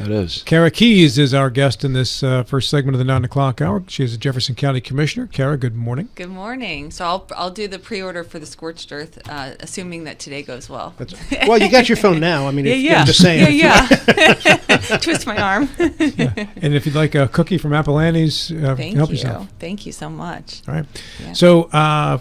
That is. Cara Keys is our guest in this first segment of the 9 o'clock hour. She is a Jefferson County Commissioner. Cara, good morning. Good morning. So I'll do the pre-order for the Scorched Earth, assuming that today goes well. Well, you got your phone now. I mean, yeah. I'm just saying. Yeah. Twist my arm. Yeah. And if you'd like a cookie from Apolani's, help yourself. Thank you so much. All right. Yeah. So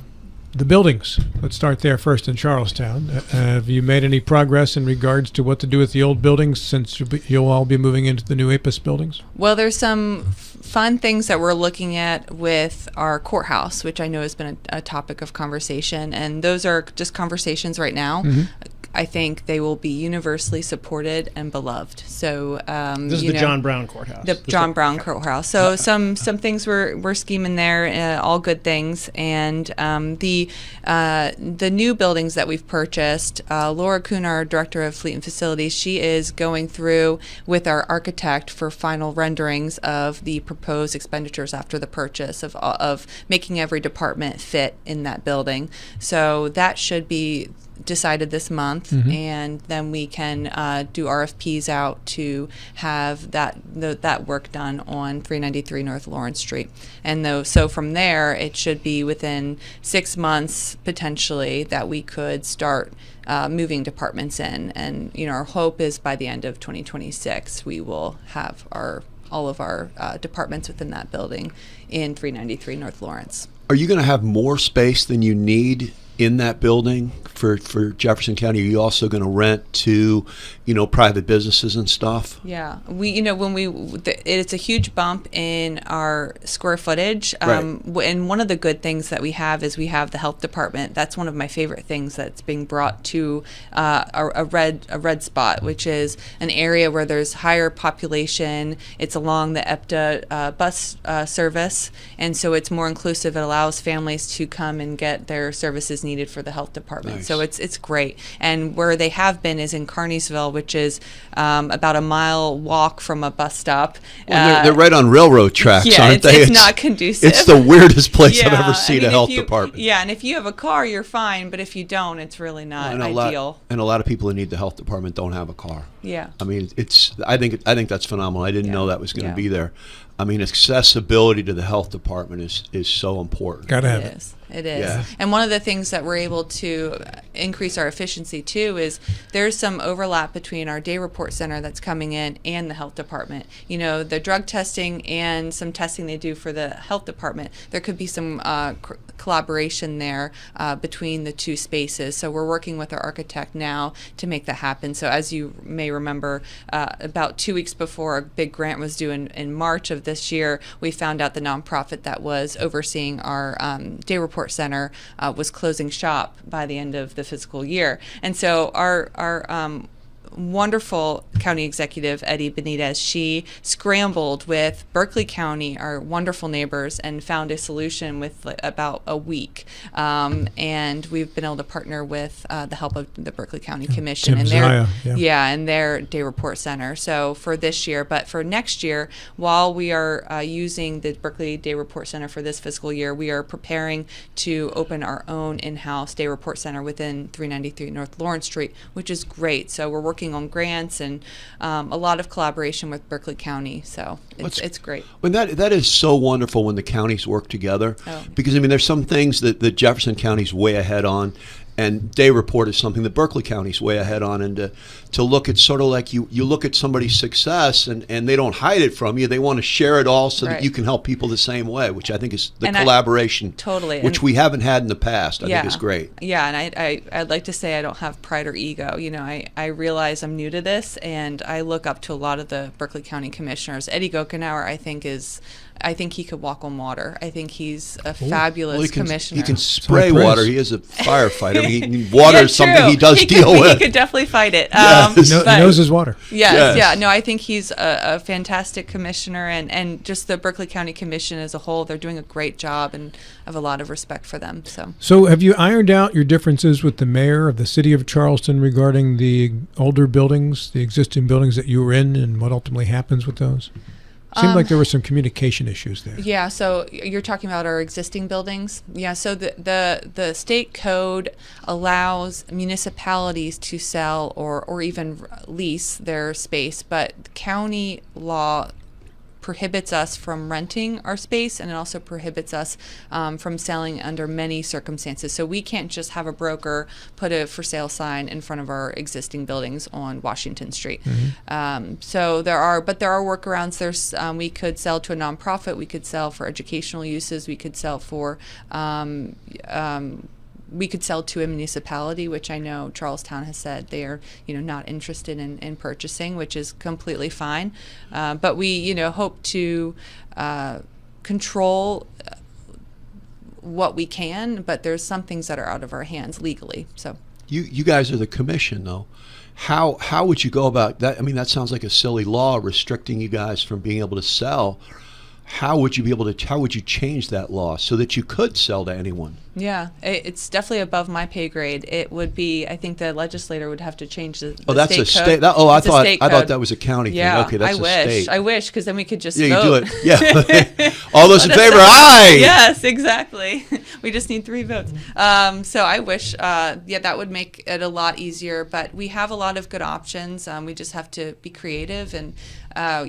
the buildings. Let's start there first in Charlestown. Have you made any progress in regards to what to do with the old buildings since you'll all be moving into the new APUS buildings? Well, there's some fun things that we're looking at with our courthouse, which I know has been a topic of conversation, and those are just conversations right now. Mm-hmm. I think they will be universally supported and beloved. So this is the John Brown Courthouse. The John Brown Courthouse. So some things we're scheming there, all good things. And the new buildings that we've purchased, Laura Kuhn, our Director of Fleet and Facilities, she is going through with our architect for final renderings of the proposed expenditures after the purchase of making every department fit in that building. So that should be decided this month, mm-hmm. and then we can do RFPs out to have that work done on 393 North Lawrence Street. And so from there, it should be within 6 months potentially that we could start moving departments in. And our hope is by the end of 2026 we will have all of our departments within that building in 393 North Lawrence. Are you going to have more space than you need in that building for Jefferson County? Are you also going to rent to, private businesses and stuff? Yeah, it's a huge bump in our square footage. Right. And one of the good things that we have is we have the health department. That's one of my favorite things that's being brought to a red spot, which is an area where there's higher population. It's along the EPTA bus service, and so it's more inclusive. It allows families to come and get their services needed for the health department. Nice. So it's great. And where they have been is in Carneysville, which is about a mile walk from a bus stop. Well, they're right on railroad tracks, aren't they? It's not conducive. It's the weirdest place I've ever seen a health department. Yeah, and if you have a car, you're fine, but if you don't, it's really not ideal. And a lot of people who need the health department don't have a car. Yeah. I mean, I think that's phenomenal. I didn't know that was going to be there. I mean, accessibility to the health department is so important. Got to have it. It is. Yeah. And one of the things that we're able to increase our efficiency too is there's some overlap between our day report center that's coming in and the health department. The drug testing and some testing they do for the health department, there could be some collaboration there between the two spaces. So we're working with our architect now to make that happen. So as you may remember, about 2 weeks before a big grant was due in March of this year, we found out the nonprofit that was overseeing our day report center was closing shop by the end of the fiscal year. And so our wonderful county executive, Eddie Benitez, she scrambled with Berkeley County, our wonderful neighbors, and found a solution with about a week. And we've been able to partner with the help of the Berkeley County Commission and their day report center. So for this year, but for next year, while we are using the Berkeley Day Report Center for this fiscal year, we are preparing to open our own in-house day report center within 393 North Lawrence Street, which is great. So we're working on grants and a lot of collaboration with Berkeley County, so it's great. Well, that is so wonderful when the counties work together, because there's some things that Jefferson County's way ahead on, and day report is something that Berkeley County's way ahead on, and to look at sort of like you look at somebody's success and they don't hide it from you. They want to share it all so that you can help people the same way, which I think is the collaboration, which we haven't had in the past. I think is great. Yeah, and I'd like to say I don't have pride or ego. I realize I'm new to this, and I look up to a lot of the Berkeley County commissioners. Eddie Gokenauer, I think he could walk on water. I think he's a fabulous commissioner. He can spray water. He is a firefighter. Water is something he does deal with. He could definitely fight it. He knows his water. Yes. Yeah. No, I think he's a fantastic commissioner, and just the Berkeley County Commission as a whole, they're doing a great job, and I have a lot of respect for them. So have you ironed out your differences with the mayor of the city of Charleston regarding the older buildings, the existing buildings that you were in, and what ultimately happens with those? Seemed like there were some communication issues there. Yeah, so you're talking about our existing buildings? Yeah, so the state code allows municipalities to sell or even lease their space, but county law prohibits us from renting our space, and it also prohibits us from selling under many circumstances. So we can't just have a broker put a for sale sign in front of our existing buildings on Washington Street. So there are workarounds. There's we could sell to a nonprofit, we could sell for educational uses, we could sell for we could sell to a municipality, which I know Charlestown has said they are, not interested in purchasing, which is completely fine. But we, hope to control what we can, but there's some things that are out of our hands legally. So you guys are the commission, though. How would you go about that? I mean, that sounds like a silly law restricting you guys from being able to sell. How would you change that law so that you could sell to anyone? Yeah, it's definitely above my pay grade. It would be, I think the legislator would have to change the that's state a code. state. I thought that was a county yeah, thing. Okay, that's a state. I wish, because then we could just vote. vote. You do it. Yeah. All those in Let us favor, know. aye. Yes, exactly. We just need 3 votes. So I wish, that would make it a lot easier. But we have a lot of good options. We just have to be creative, and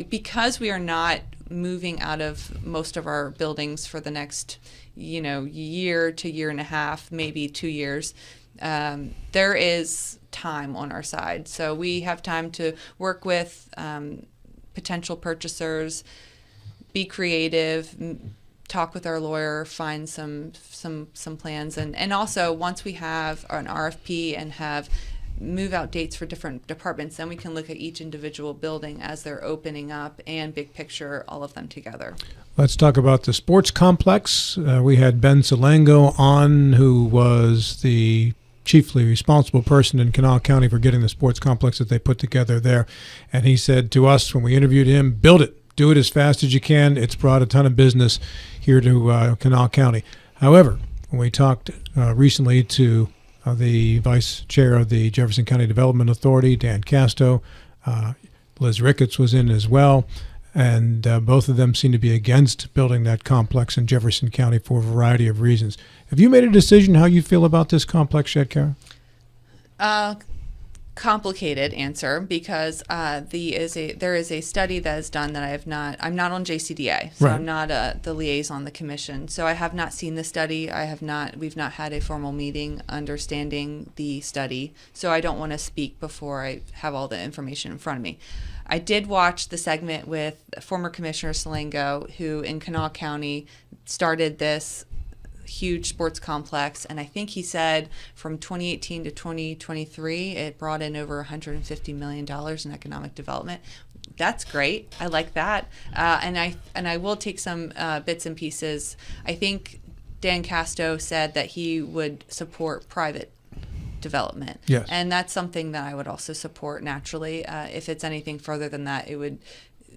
because we are not moving out of most of our buildings for the next year to year and a half, maybe 2 years, there is time on our side, so we have time to work with potential purchasers, be creative, talk with our lawyer, find some plans, and also once we have an RFP and have move out dates for different departments, then we can look at each individual building as they're opening up and big picture all of them together. Let's talk about the sports complex. We had Ben Salango on, who was the chiefly responsible person in Kanawha County for getting the sports complex that they put together there. And he said to us when we interviewed him, build it. Do it as fast as you can. It's brought a ton of business here to Kanawha County. However, when we talked recently to the vice chair of the Jefferson County Development Authority, Dan Casto, Liz Ricketts was in as well, and both of them seem to be against building that complex in Jefferson County for a variety of reasons. Have you made a decision how you feel about this complex yet, Cara? Complicated answer, because there is a study that is done that I'm not on JCDA, so right. I'm not the liaison on the commission, so I have not seen the study. We've not had a formal meeting understanding the study, so I don't want to speak before I have all the information in front of me. I did watch the segment with former Commissioner Salango, who in Kanawha County started this huge sports complex, and I think he said from 2018 to 2023 it brought in over $150 million in economic development. That's great. I like that, and I will take some bits and pieces. I think Dan Casto said that he would support private development. Yes. And that's something that I would also support naturally. If it's anything further than that, it would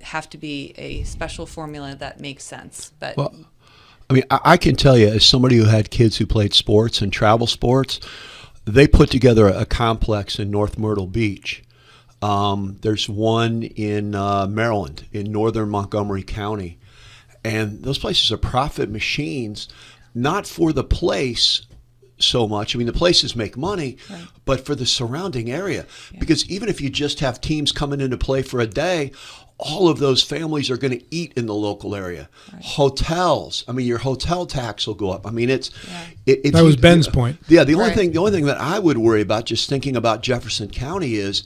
have to be a special formula that makes sense. But well, I mean, I can tell you, as somebody who had kids who played sports and travel sports, they put together a complex in North Myrtle Beach. There's one in Maryland, in northern Montgomery County. And those places are profit machines, not for the place so much. I mean, the places make money, right, but for the surrounding area. Yeah. Because even if you just have teams coming into play for a day, all of those families are going to eat in the local area. Right. Hotels. I mean, your hotel tax will go up. I mean, it's. Yeah. That was Ben's point. Yeah. The only thing that I would worry about, just thinking about Jefferson County, is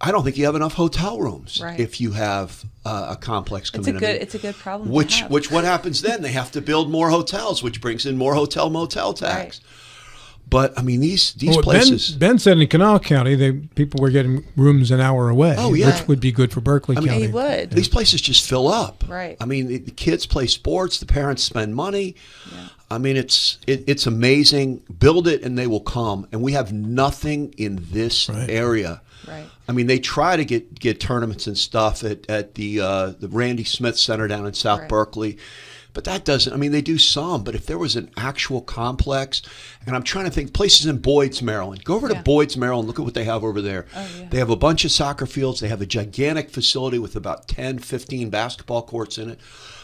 I don't think you have enough hotel rooms. Right. If you have a complex coming in. It's a good problem. Which what happens then? They have to build more hotels, which brings in more motel tax. Right. But I mean, these places. Ben said in Kanawha County, people were getting rooms an hour away. Oh, yeah. Which would be good for Berkeley County. They would. These places just fill up. Right. I mean, the kids play sports. The parents spend money. Yeah. I mean, it's amazing. Build it, and they will come. And we have nothing in this area. Right. I mean, they try to get tournaments and stuff at the Randy Smith Center down in South Berkeley. But that doesn't, I mean, they do some, but if there was an actual complex, and I'm trying to think, places in Boyd's, Maryland. Go over to Boyd's, Maryland, look at what they have over there. Oh, yeah. They have a bunch of soccer fields. They have a gigantic facility with about 10, 15 basketball courts in it.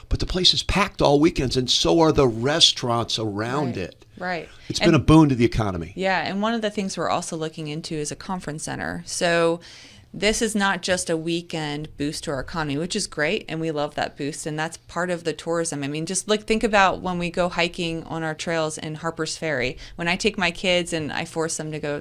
But the place is packed all weekends, and so are the restaurants around it. Right. It's been a boon to the economy. Yeah, and one of the things we're also looking into is a conference center. So this is not just a weekend boost to our economy, which is great, and we love that boost, and that's part of the tourism. I mean, just think about when we go hiking on our trails in Harper's Ferry. When I take my kids and I force them to go,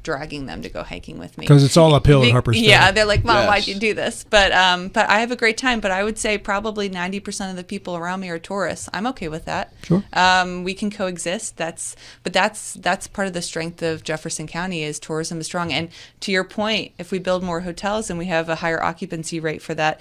dragging them to go hiking with me. Because it's all uphill at Harper's Ferry. Yeah, they're like, Mom, why'd you do this? But I have a great time, but I would say probably 90% of the people around me are tourists. I'm okay with that. Sure. We can coexist. That's part of the strength of Jefferson County is tourism is strong. And to your point, if we build more hotels and we have a higher occupancy rate for that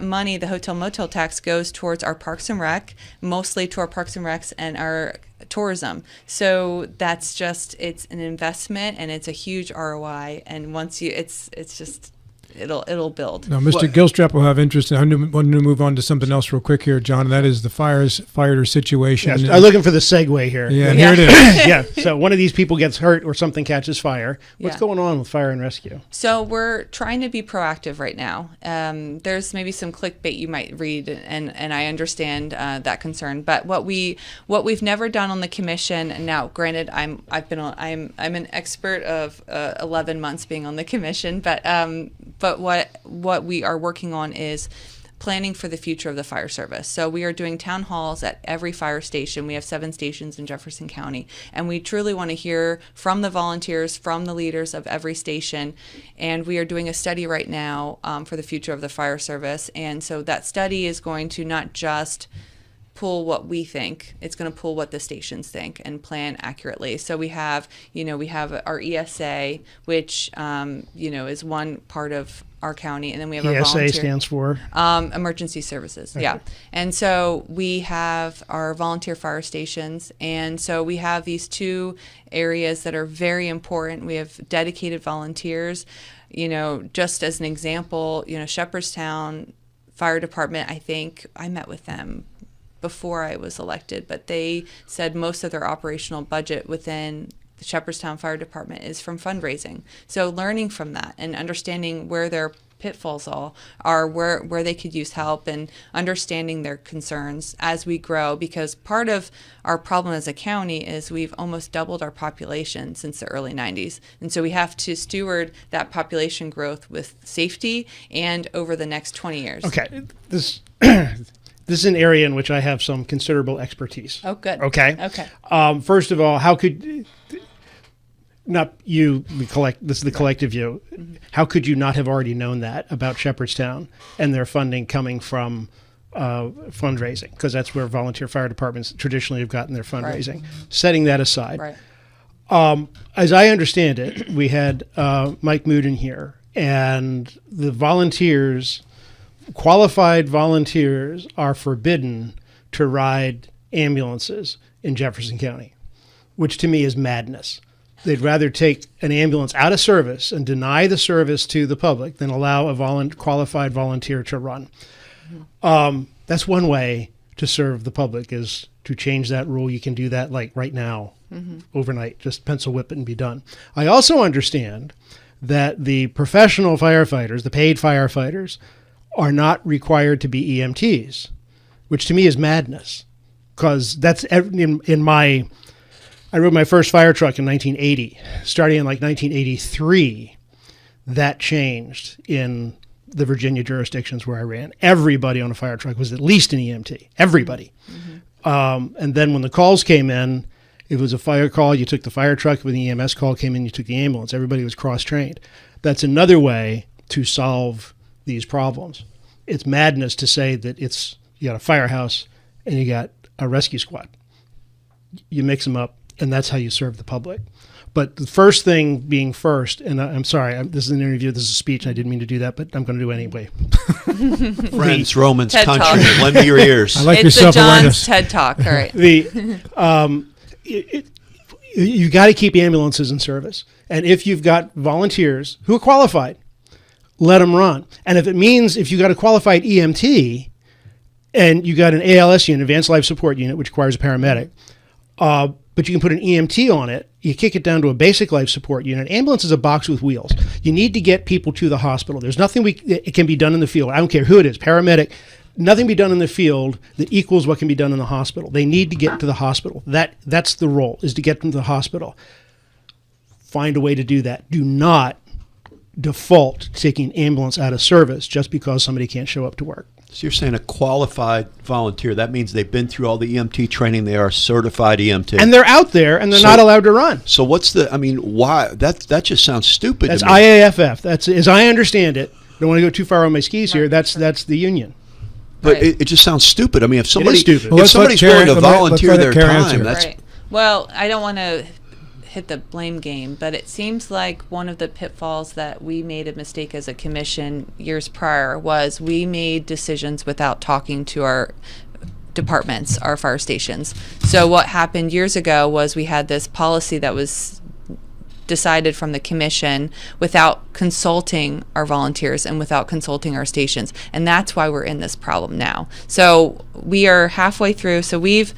money, the hotel motel tax goes towards our Parks and Rec, mostly to our Parks and Recs and our tourism. So that's just, it's an investment and it's a huge ROI. And once it's just, it'll build. Now, Mr. Gilstrap will have interest. I want to move on to something else real quick here, John. And that is the firefighter situation. Yes, I'm looking for the segue here. Yeah, and here it is. Yeah. So one of these people gets hurt or something catches fire. What's going on with fire and rescue? So we're trying to be proactive right now. There's maybe some clickbait you might read, and I understand that concern. But what we've never done on the commission. Now, granted, I'm an expert of 11 months being on the commission, but what we are working on is planning for the future of the fire service. So we are doing town halls at every fire station. We have 7 stations in Jefferson County, and we truly want to hear from the volunteers, from the leaders of every station. And we are doing a study right now for the future of the fire service. And so that study is going to not just pull what we think, it's going to pull what the stations think and plan accurately. So we have our ESA, which is one part of our county, and then we have our volunteer. ESA stands for emergency services. Okay. Yeah, and so we have our volunteer fire stations, and so we have these 2 areas that are very important. We have dedicated volunteers. Just as an example, Shepherdstown Fire Department. I think I met with them before I was elected, but they said most of their operational budget within the Shepherdstown Fire Department is from fundraising. So learning from that and understanding where their pitfalls are, where they could use help, and understanding their concerns as we grow, because part of our problem as a county is we've almost doubled our population since the early 90s. And so we have to steward that population growth with safety and over the next 20 years. Okay. This is an area in which I have some considerable expertise. Oh, good. Okay. Okay. First of all, how could not you this is the collective view. Mm-hmm. How could you not have already known that about Shepherdstown and their funding coming from fundraising? Because that's where volunteer fire departments traditionally have gotten their fundraising. Right. Setting that aside. Right. As I understand it, we had Mike Mooden here, and the volunteers, qualified volunteers, are forbidden to ride ambulances in Jefferson County, which to me is madness. They'd rather take an ambulance out of service and deny the service to the public than allow a qualified volunteer to run. Mm-hmm. That's one way to serve the public, is to change that rule. You can do that like right now, overnight, just pencil whip it and be done. I also understand that the professional firefighters, the paid firefighters, are not required to be EMTs, which to me is madness, because that's I rode my first fire truck in 1980. Starting in 1983, that changed in the Virginia jurisdictions where I ran. Everybody on a fire truck was at least an EMT. Everybody. Mm-hmm. And then when the calls came in, it was a fire call, you took the fire truck. When the EMS call came in, you took the ambulance. Everybody was cross-trained. That's another way to solve these problems. It's madness to say that you got a firehouse and you got a rescue squad. You mix them up, and that's how you serve the public. But the first thing being first, and I'm sorry, this is an interview, this is a speech, I didn't mean to do that, but I'm going to do it anyway. Friends, Romans, TED country, Talk. lend me your ears. I like It's your the John's self-awareness. TED Talk. All right. You got to keep ambulances in service. And if you've got volunteers who are qualified, let them run. And if it means if you got a qualified EMT, and you got an ALS unit, advanced life support unit, which requires a paramedic. But you can put an EMT on it. You kick it down to a basic life support unit. Ambulance is a box with wheels. You need to get people to the hospital. There's nothing it can be done in the field. I don't care who it is, paramedic. Nothing be done in the field that equals what can be done in the hospital. They need to get to the hospital. That's the role, is to get them to the hospital. Find a way to do that. Do not default to taking ambulance out of service just because somebody can't show up to work. So you're saying a qualified volunteer, that means they've been through all the EMT training, they are certified EMT. And they're out there, and they're not allowed to run. So why? That just sounds stupid That's to me. IAFF. That's, as I understand it, I don't want to go too far on my skis here, that's the union. But it just sounds stupid. I mean, if somebody's Well, willing to volunteer their time, that's... Right. Well, I don't want to hit the blame game, but it seems like one of the pitfalls that we made a mistake as a commission years prior was we made decisions without talking to our departments, our fire stations. So what happened years ago was we had this policy that was decided from the commission without consulting our volunteers and without consulting our stations, and that's why we're in this problem now. So we are halfway through. So we've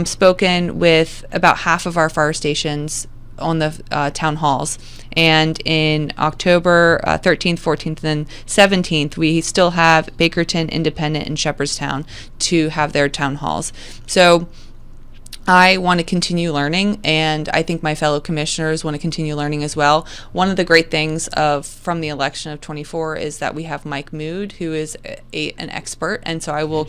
spoken with about half of our fire stations on the town halls, and in October 13th, 14th, and 17th, we still have Bakerton, Independent, and Shepherdstown to have their town halls. So I want to continue learning, and I think my fellow commissioners want to continue learning as well. One of the great things from the election of 24 is that we have Mike Mood, who is an expert, and so I will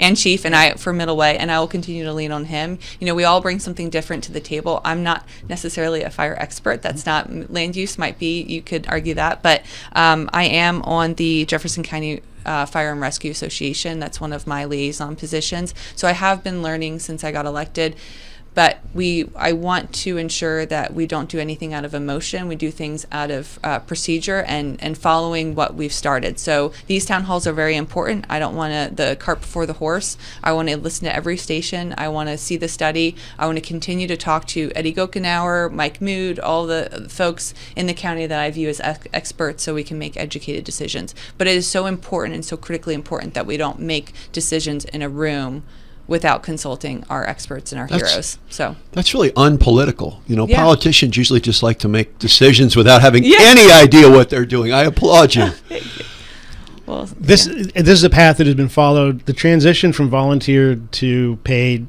and chief, and I for Middle Way, and I will continue to lean on him. You know, we all bring something different to the table. I'm not necessarily a fire expert. That's not land use. Might be, you could argue that, but I am on the Jefferson County Fire and Rescue Association. That's one of my liaison positions. So I have been learning since I got elected, but I want to ensure that we don't do anything out of emotion. We do things out of procedure and following what we've started. So these town halls are very important. I don't want the cart before the horse. I want to listen to every station. I want to see the study. I want to continue to talk to Eddie Gokenauer, Mike Mood, all the folks in the county that I view as experts, so we can make educated decisions. But it is so important and so critically important that we don't make decisions in a room without consulting our experts and our heroes. So that's really unpolitical. You know, Yeah. politicians usually just like to make decisions without having any idea what they're doing. I applaud you. well, This is a path that has been followed. The transition from volunteer to paid,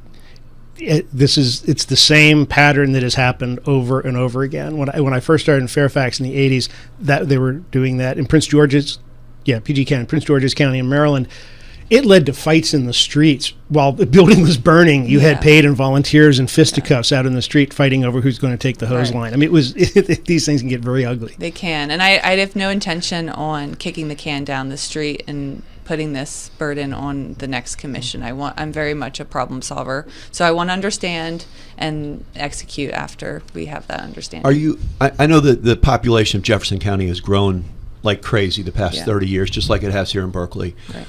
it's the same pattern that has happened over and over again. When I first started in Fairfax in the 80s, that they were doing that in Prince George's County in Maryland. It led to fights in the streets while the building was burning. You had paid and volunteers and fisticuffs out in the street fighting over who's going to take the hose Right. line. I mean, these things can get very ugly. They can, and I have no intention on kicking the can down the street and putting this burden on the next commission. I'm very much a problem solver, so I want to understand and execute after we have that understanding. I know that the population of Jefferson County has grown like crazy the past 30 years, just like it has here in Berkeley. Right.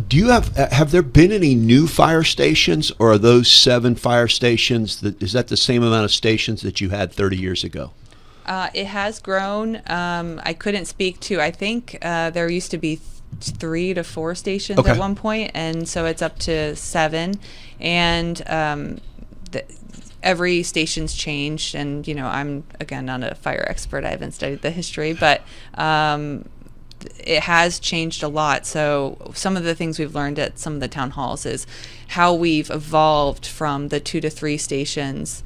Do you have there been any new fire stations, or are those 7 fire stations, is that the same amount of stations that you had 30 years ago? It has grown. I couldn't speak to, I think there used to be 3 to 4 stations at one point, and so it's up to 7. And every station's changed, and I'm again not a fire expert. I haven't studied the history, but it has changed a lot. So some of the things we've learned at some of the town halls is how we've evolved from the 2 to 3 stations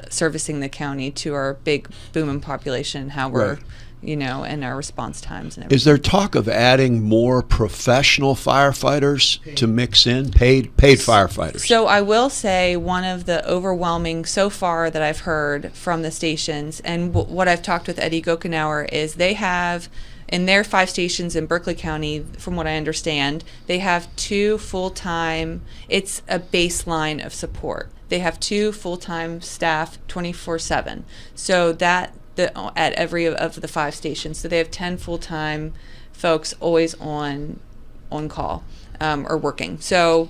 servicing the county to our big booming population, how we're and our response times and everything. Is there talk of adding more professional firefighters to mix in, paid firefighters? So I will say one of the overwhelming so far that I've heard from the stations, and what I've talked with Eddie Gokenauer, is they have in their 5 stations in Berkeley County, from what I understand, they have 2 full-time, it's a baseline of support. They have 2 full-time staff 24/7. So at every of the 5 stations. So they have 10 full-time folks always on call or working. So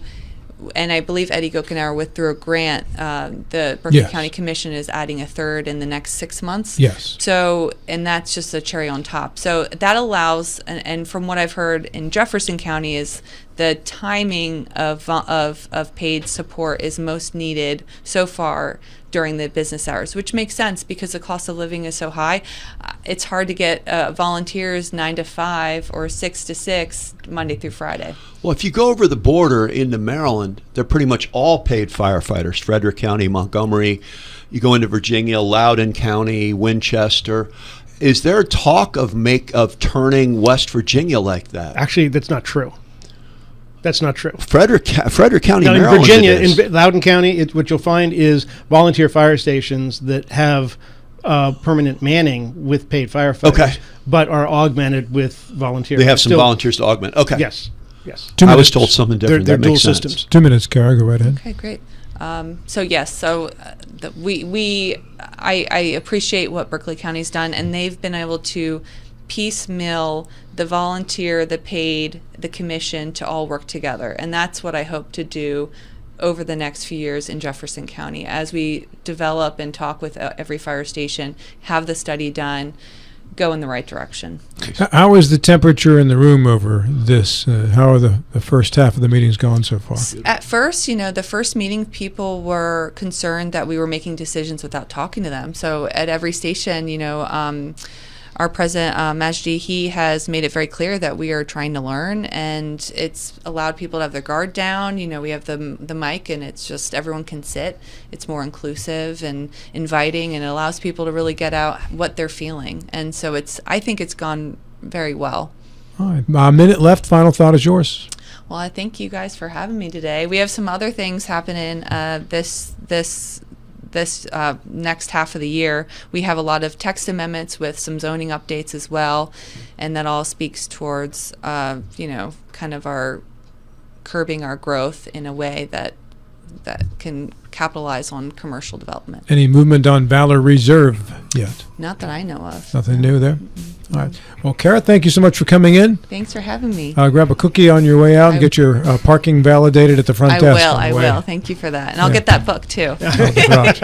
and I believe Eddie Gokenauer withdrew a grant. The Berkeley Yes. County Commission is adding a third in the next 6 months. Yes. So, and that's just a cherry on top. So that allows, and from what I've heard in Jefferson County, is the timing of paid support is most needed so far during the business hours, which makes sense because the cost of living is so high. It's hard to get volunteers 9 to 5 or 6 to 6 Monday through Friday. Well, if you go over the border into Maryland, they're pretty much all paid firefighters. Frederick County, Montgomery. You go into Virginia, Loudoun County, Winchester. Is there talk of turning West Virginia like that? Actually, that's not true. That's not true. Frederick County, Now, in Maryland. Virginia, it is. in Loudoun County, what you'll find is volunteer fire stations that have permanent manning with paid firefighters, Okay. but are augmented with volunteers. They have some volunteers to augment. Okay. Yes, yes. 2 I minutes. was told something They're different. That dual makes sense. systems. 2 minutes, Cara. Go right ahead. Okay, great. So yes, I appreciate what Berkeley County's done, and they've been able to piecemeal the volunteer, the paid, the commission to all work together, and that's what I hope to do over the next few years in Jefferson County as we develop and talk with every fire station, have the study done, go in the right direction. How is the temperature in the room over this? How are the first half of the meetings going so far? At first, the first meeting, people were concerned that we were making decisions without talking to them. So at every station, our president, Majdi, he has made it very clear that we are trying to learn, and it's allowed people to have their guard down. We have the mic, and it's just everyone can sit. It's more inclusive and inviting, and it allows people to really get out what they're feeling. And so I think it's gone very well. All right. A minute left. Final thought is yours. Well, I thank you guys for having me today. We have some other things happening this next half of the year. We have a lot of text amendments with some zoning updates as well, and that all speaks towards kind of our curbing our growth in a way that can capitalize on commercial development. Any movement on Valor Reserve yet? Not that I know of. Nothing new there? All right. Well, Cara, thank you so much for coming in. Thanks for having me. Grab a cookie on your way out and get your parking validated at the front desk. I will. Thank you for that. And I'll get that book too. Oh, gosh.